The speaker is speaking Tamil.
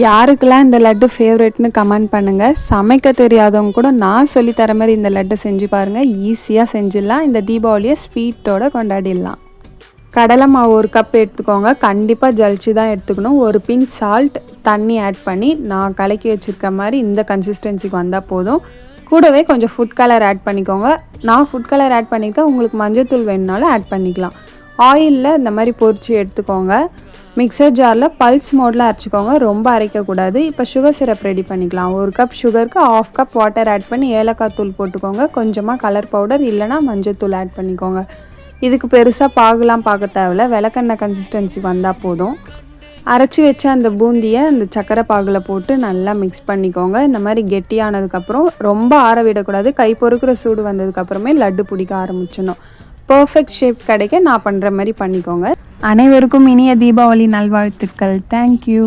யாருக்கெல்லாம் இந்த லட்டு ஃபேவரெட்னு கமெண்ட் பண்ணுங்கள். சமைக்க தெரியாதவங்க கூட நான் சொல்லித்தர மாதிரி இந்த லட்டை செஞ்சு பாருங்கள். ஈஸியாக செஞ்சிடலாம். இந்த தீபாவளியை ஸ்வீட்டோடு கொண்டாடிடலாம். கடலை மாவு 1 கப் எடுத்துக்கோங்க. கண்டிப்பாக ஜலிச்சு தான் எடுத்துக்கணும். 1 பிஞ்ச் சால்ட், தண்ணி ஆட் பண்ணி நான் கலக்கி வச்சுருக்க மாதிரி இந்த கன்சிஸ்டன்சிக்கு வந்தால் போதும். கூடவே கொஞ்சம் ஃபுட் கலர் ஆட் பண்ணிக்கோங்க. நான் ஃபுட் கலர் ஆட் பண்ணியிருக்கேன். உங்களுக்கு மஞ்சள்தூள் வேணுனாலும் ஆட் பண்ணிக்கலாம். ஆயிலில் இந்த மாதிரி பொரிச்சு எடுத்துக்கோங்க. மிக்சர் ஜாரில் பல்ஸ் மோடில் அரைச்சிக்கோங்க. ரொம்ப அரைக்கக்கூடாது. இப்போ சுகர் சிரப் ரெடி பண்ணிக்கலாம். 1 கப் சுகருக்கு 1/2 கப் வாட்டர் ஆட் பண்ணி ஏலக்காய் தூள் போட்டுக்கோங்க. கொஞ்சமாக கலர் பவுடர் இல்லைனா மஞ்சள்தூள் ஆட் பண்ணிக்கோங்க. இதுக்கு பெருசாக பாகுலாம் பார்க்க தேவையில்ல. விளக்கெண்ணெய் கன்சிஸ்டன்சி வந்தால் போதும். அரைச்சி வச்ச அந்த பூந்தியை அந்த சக்கரை பாகில் போட்டு நல்லா மிக்ஸ் பண்ணிக்கோங்க. இந்த மாதிரி கெட்டியானதுக்கப்புறம் ரொம்ப ஆற விடக்கூடாது. கை பொறுக்கிற சூடு வந்ததுக்கப்புறமே லட்டு பிடிக்க ஆரம்பிச்சிடணும். பர்ஃபெக்ட் ஷேப் கிடைக்க நான் பண்ணுற மாதிரி பண்ணிக்கோங்க. அனைவருக்கும் இனிய தீபாவளி நல்வாழ்த்துக்கள். தேங்க்யூ.